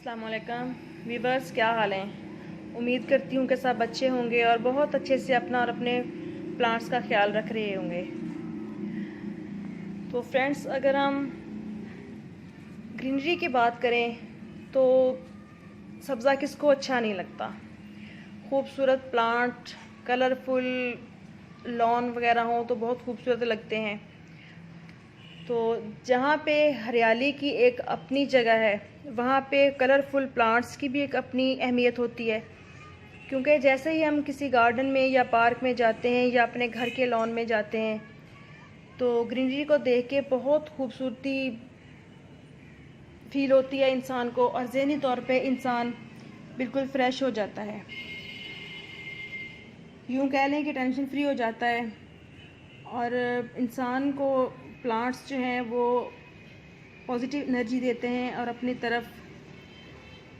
अस्सलाम वालेकुम वीवर्स, क्या हाल हैं। उम्मीद करती हूँ कि सब अच्छे होंगे और बहुत अच्छे से अपना और अपने प्लांट्स का ख्याल रख रहे होंगे। तो फ्रेंड्स, अगर हम ग्रीनरी की बात करें तो सब्ज़ा किसको अच्छा नहीं लगता। खूबसूरत प्लांट, कलरफुल लॉन वगैरह हों तो बहुत खूबसूरत लगते हैं। तो जहाँ पे हरियाली की एक अपनी जगह है, वहाँ पे कलरफुल प्लांट्स की भी एक अपनी अहमियत होती है। क्योंकि जैसे ही हम किसी गार्डन में या पार्क में जाते हैं या अपने घर के लॉन में जाते हैं तो ग्रीनरी को देख के बहुत खूबसूरती फील होती है इंसान को, और ज़हनी तौर पे इंसान बिल्कुल फ्रेश हो जाता है। यूँ कह लें कि टेंशन फ्री हो जाता है। और इंसान को प्लांट्स जो हैं वो पॉजिटिव एनर्जी देते हैं और अपनी तरफ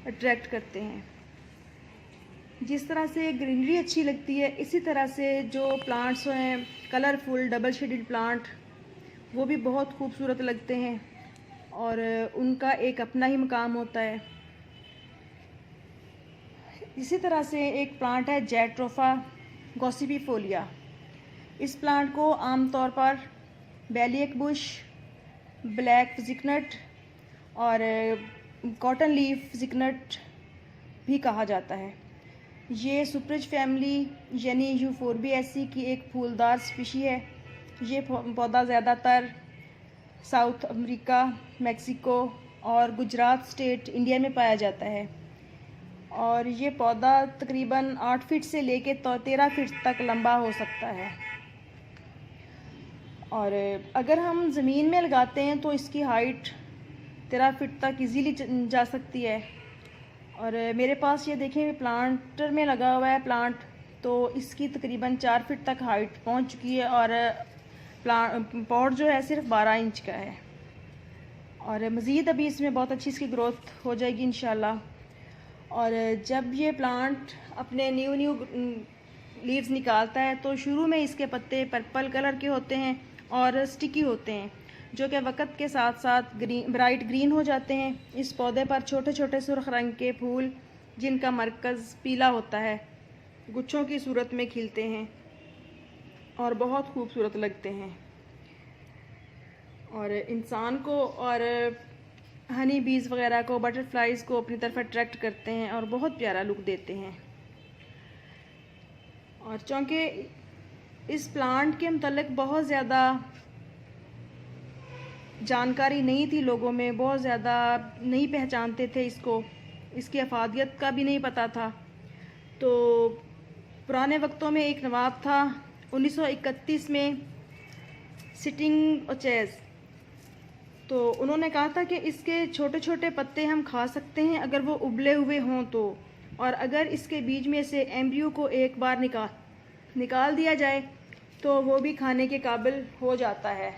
अट्रैक्ट करते हैं। जिस तरह से ग्रीनरी अच्छी लगती है, इसी तरह से जो प्लांट्स हैं कलरफुल डबल शेडेड प्लांट, वो भी बहुत खूबसूरत लगते हैं और उनका एक अपना ही मकाम होता है। इसी तरह से एक प्लांट है जैट्रोफा गॉसिपिफोलिया। इस प्लांट को आमतौर पर बेलियक बुश, ब्लैक फिजिकनट और कॉटन लीफ फिजिकनट भी कहा जाता है। ये सुप्रिज फैमिली यानी यूफोर्बिएसी की एक फूलदार स्पीशी है। ये पौधा ज़्यादातर साउथ अमेरिका, मेक्सिको और गुजरात स्टेट इंडिया में पाया जाता है। और ये पौधा तकरीबन 8 फीट से लेके 13 फीट तक लंबा हो सकता है। और अगर हम ज़मीन में लगाते हैं तो इसकी हाइट 13 फीट तक इजीली जा सकती है। और मेरे पास ये देखें प्लांटर में लगा हुआ है प्लांट, तो इसकी तकरीबन 4 फीट तक हाइट पहुंच चुकी है और पॉट जो है सिर्फ 12 इंच का है। और मज़ीद अभी इसमें बहुत अच्छी इसकी ग्रोथ हो जाएगी इंशाल्लाह। और जब ये प्लांट अपने न्यू लीव्स निकालता है तो शुरू में इसके पत्ते पर्पल कलर के होते हैं और स्टिकी होते हैं, जो कि वक्त के साथ साथ ब्राइट ग्रीन हो जाते हैं। इस पौधे पर छोटे छोटे सुर्ख रंग के फूल, जिनका मरकज़ पीला होता है, गुच्छों की सूरत में खिलते हैं और बहुत खूबसूरत लगते हैं और इंसान को और हनी बीज वगैरह को, बटरफ्लाइज को अपनी तरफ अट्रैक्ट करते हैं और बहुत प्यारा लुक देते हैं। और चूँकि इस प्लांट के मतलब बहुत ज़्यादा जानकारी नहीं थी लोगों में, बहुत ज़्यादा नहीं पहचानते थे इसको, इसकी अफादियत का भी नहीं पता था। तो पुराने वक्तों में एक नवाब था 1931 में, सिटिंग ओचेज़, तो उन्होंने कहा था कि इसके छोटे छोटे पत्ते हम खा सकते हैं अगर वो उबले हुए हों तो, और अगर इसके बीज में से एम्ब्रियो को एक बार निकाल दिया जाए तो वो भी खाने के काबिल हो जाता है।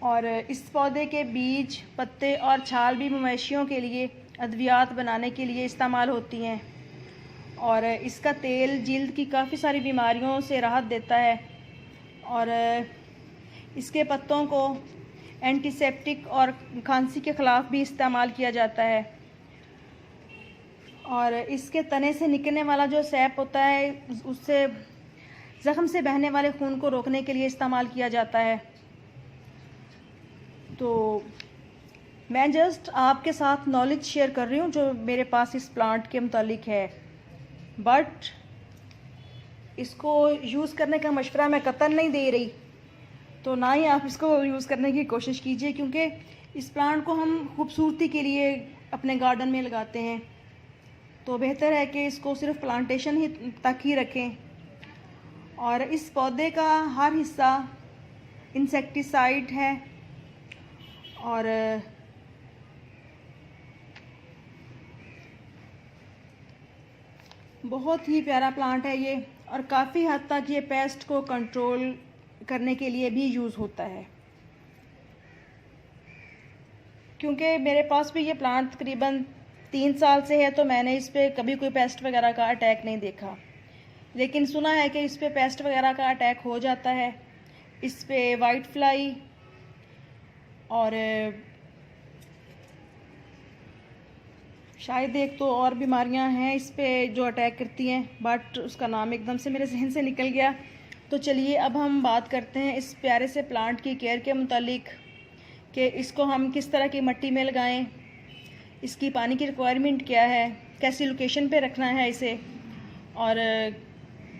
और इस पौधे के बीज, पत्ते और छाल भी मवेशियों के लिए अद्वियात बनाने के लिए इस्तेमाल होती हैं। और इसका तेल जिल्द की काफ़ी सारी बीमारियों से राहत देता है। और इसके पत्तों को एंटीसेप्टिक और खांसी के ख़िलाफ़ भी इस्तेमाल किया जाता है। और इसके तने से निकलने वाला जो सैप होता है, उससे ज़ख्म से बहने वाले खून को रोकने के लिए इस्तेमाल किया जाता है। तो मैं जस्ट आपके साथ नॉलेज शेयर कर रही हूँ जो मेरे पास इस प्लांट के मुतालिक है, बट इसको यूज़ करने का मशवरा मैं कतई नहीं दे रही। तो ना ही आप इसको यूज़ करने की कोशिश कीजिए, क्योंकि इस प्लांट को हम खूबसूरती के लिए अपने गार्डन में लगाते हैं, तो बेहतर है कि इसको सिर्फ प्लांटेशन ही तक ही रखें। और इस पौधे का हर हिस्सा इंसेक्टिसाइड है और बहुत ही प्यारा प्लांट है ये, और काफ़ी हद तक ये पेस्ट को कंट्रोल करने के लिए भी यूज़ होता है। क्योंकि मेरे पास भी ये प्लांट तकरीबन 3 साल से है, तो मैंने इस पर कभी कोई पेस्ट वगैरह का अटैक नहीं देखा, लेकिन सुना है कि इस पर पेस्ट वगैरह का अटैक हो जाता है। इस पर वाइट फ्लाई और शायद एक तो और बीमारियां हैं इस पे जो अटैक करती हैं, बट उसका नाम एकदम से मेरे जहन से निकल गया। तो चलिए अब हम बात करते हैं इस प्यारे से प्लांट की केयर के मुतालिक कि इसको हम किस तरह की मिट्टी में लगाएं, इसकी पानी की रिक्वायरमेंट क्या है, कैसी लोकेशन पे रखना है इसे, और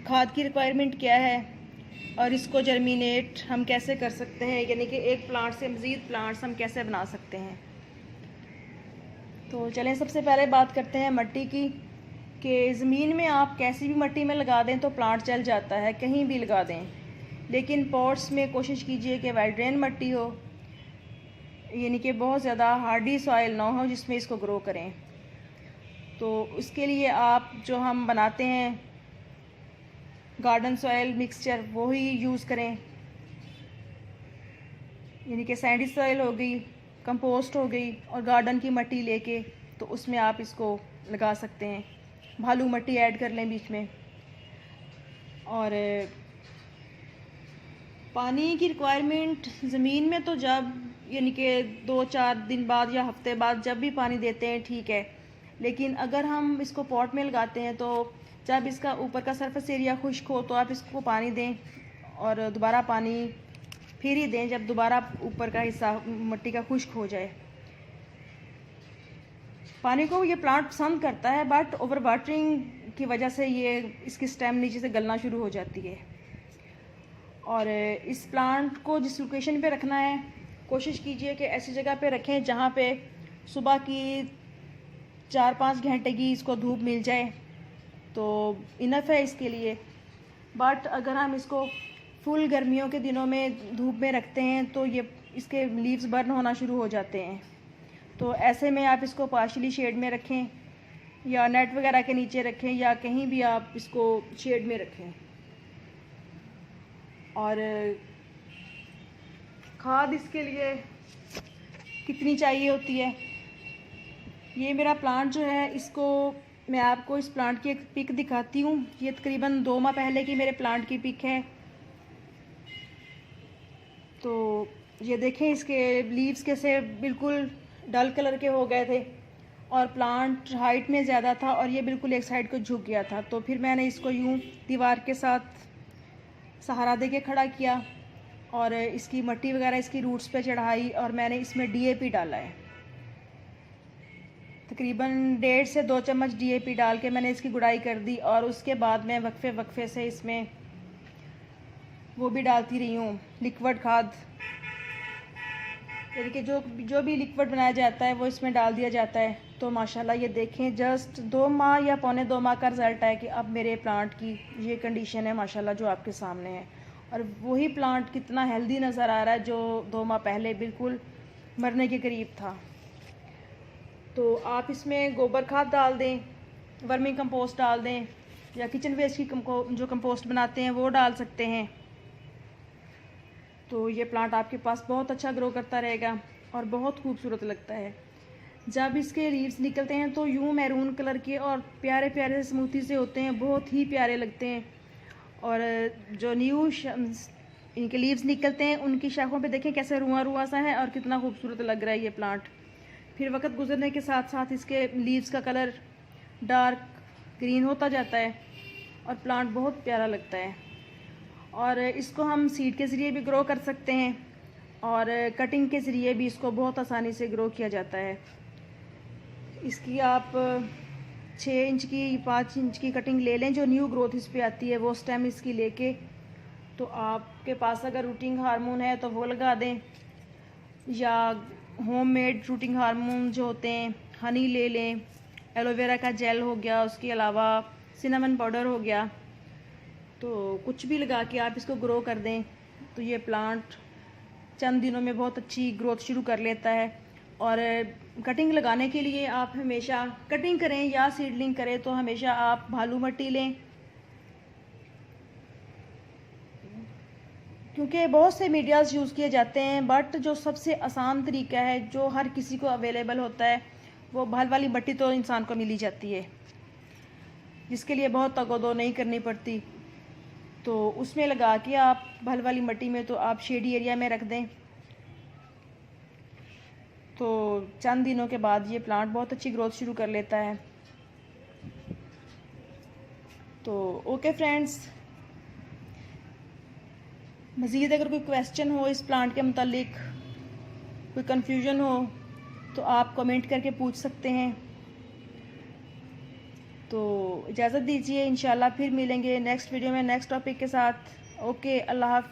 खाद की रिक्वायरमेंट क्या है, और इसको जर्मिनेट हम कैसे कर सकते हैं, यानी कि एक प्लांट से मज़ीद प्लांट्स हम कैसे बना सकते हैं। तो चलें सबसे पहले बात करते हैं मिट्टी की कि ज़मीन में आप कैसी भी मिट्टी में लगा दें तो प्लांट चल जाता है, कहीं भी लगा दें, लेकिन पॉट्स में कोशिश कीजिए कि वेल ड्रेन मिट्टी हो, यानी कि बहुत ज़्यादा हार्डी सॉइल ना हो जिसमें इसको ग्रो करें। तो उसके लिए आप जो हम बनाते हैं गार्डन सॉइल मिक्सचर वो ही यूज़ करें, यानी कि सैंडी सॉइल हो गई, कंपोस्ट हो गई, और गार्डन की मिट्टी लेके तो उसमें आप इसको लगा सकते हैं। भालू मिट्टी ऐड कर लें बीच में। और पानी की रिक्वायरमेंट ज़मीन में तो जब यानी कि 2-4 दिन बाद या हफ्ते बाद जब भी पानी देते हैं ठीक है, लेकिन अगर हम इसको पॉट में लगाते हैं तो जब इसका ऊपर का सरफेस एरिया खुश्क हो तो आप इसको पानी दें और दोबारा पानी फिर ही दें जब दोबारा ऊपर का हिस्सा मिट्टी का खुश्क हो जाए। पानी को ये प्लांट पसंद करता है, बट ओवर वाटरिंग की वजह से ये इसकी स्टेम नीचे से गलना शुरू हो जाती है। और इस प्लांट को जिस लोकेशन पे रखना है कोशिश कीजिए कि ऐसी जगह पे रखें जहाँ पे सुबह की 4-5 घंटे की इसको धूप मिल जाए तो इनफ है इसके लिए। बट अगर हम इसको फुल गर्मियों के दिनों में धूप में रखते हैं तो ये इसके लीव्स बर्न होना शुरू हो जाते हैं। तो ऐसे में आप इसको पार्शली शेड में रखें या नेट वगैरह के नीचे रखें या कहीं भी आप इसको शेड में रखें। और खाद इसके लिए कितनी चाहिए होती है, ये मेरा प्लांट जो है इसको मैं आपको इस प्लांट की एक पिक दिखाती हूँ। ये तकरीबन 2 माह पहले की मेरे प्लांट की पिक है। तो ये देखें इसके लीव्स कैसे बिल्कुल डल कलर के हो गए थे और प्लांट हाइट में ज़्यादा था और ये बिल्कुल एक साइड को झुक गया था। तो फिर मैंने इसको यूँ दीवार के साथ सहारा दे के खड़ा किया और इसकी मिट्टी वगैरह इसकी रूट्स पे चढ़ाई और मैंने इसमें DAP डाला है। तकरीबन 1.5 से 2 चम्मच DAP डाल के मैंने इसकी गुड़ाई कर दी और उसके बाद मैं वक्फे से इसमें वो भी डालती रही हूँ लिक्विड खाद, यानी कि जो भी लिक्विड बनाया जाता है वो इसमें डाल दिया जाता है। तो माशाल्लाह ये देखें जस्ट 2 माह या पौने 2 माह का रिज़ल्ट है कि अब मेरे प्लांट की ये कंडीशन है माशाल्लाह जो आपके सामने है। और वही प्लांट कितना हेल्दी नज़र आ रहा है जो 2 माह पहले बिल्कुल मरने के करीब था। तो आप इसमें गोबर खाद डाल दें, वर्मी कंपोस्ट डाल दें या किचन वेस्ट की जो कंपोस्ट बनाते हैं वो डाल सकते हैं। तो ये प्लांट आपके पास बहुत अच्छा ग्रो करता रहेगा और बहुत खूबसूरत लगता है। जब इसके लीव्स निकलते हैं तो यूँ मैरून कलर के और प्यारे प्यारे स्मूथी से होते हैं, बहुत ही प्यारे लगते हैं। और जो न्यू इनके लीव्स निकलते हैं उनकी शाखों पे देखें कैसे रुआ रुआ सा है और कितना खूबसूरत लग रहा है ये प्लांट। फिर वक्त गुजरने के साथ साथ इसके लीव्स का कलर डार्क ग्रीन होता जाता है और प्लांट बहुत प्यारा लगता है। और इसको हम सीड के ज़रिए भी ग्रो कर सकते हैं और कटिंग के ज़रिए भी इसको बहुत आसानी से ग्रो किया जाता है। इसकी आप 6 इंच की 5 इंच की कटिंग ले लें जो न्यू ग्रोथ इस पर आती है, वो स्टेम इसकी लेके तो आपके पास अगर रूटिंग हार्मोन है तो वो लगा दें या होममेड रूटिंग हार्मोन जो होते हैं हनी ले लें, एलोवेरा का जेल हो गया, उसके अलावा सिनेमन पाउडर हो गया, तो कुछ भी लगा के आप इसको ग्रो कर दें तो ये प्लांट चंद दिनों में बहुत अच्छी ग्रोथ शुरू कर लेता है। और कटिंग लगाने के लिए आप हमेशा कटिंग करें या सीडलिंग करें तो हमेशा आप भालू मिट्टी लें, क्योंकि बहुत से मीडियाज़ यूज़ किए जाते हैं, बट जो सबसे आसान तरीका है जो हर किसी को अवेलेबल होता है वो भाल वाली मिट्टी तो इंसान को मिल ही जाती है, जिसके लिए बहुत तगोदो नहीं करनी पड़ती। तो उसमें लगा के आप भाल वाली मिट्टी में तो आप शेडी एरिया में रख दें। तो चंद दिनों के बाद ये प्लांट बहुत अच्छी ग्रोथ शुरू कर लेता है। तो ओके फ्रेंड्स, मज़ीद अगर कोई क्वेश्चन हो इस प्लांट के मुतालिक, कोई कन्फ्यूजन हो, तो आप कमेंट करके पूछ सकते हैं। तो इजाज़त दीजिए, इंशाल्लाह फिर मिलेंगे नेक्स्ट वीडियो में नेक्स्ट टॉपिक के साथ। ओके, अल्लाह हाफ़िज़।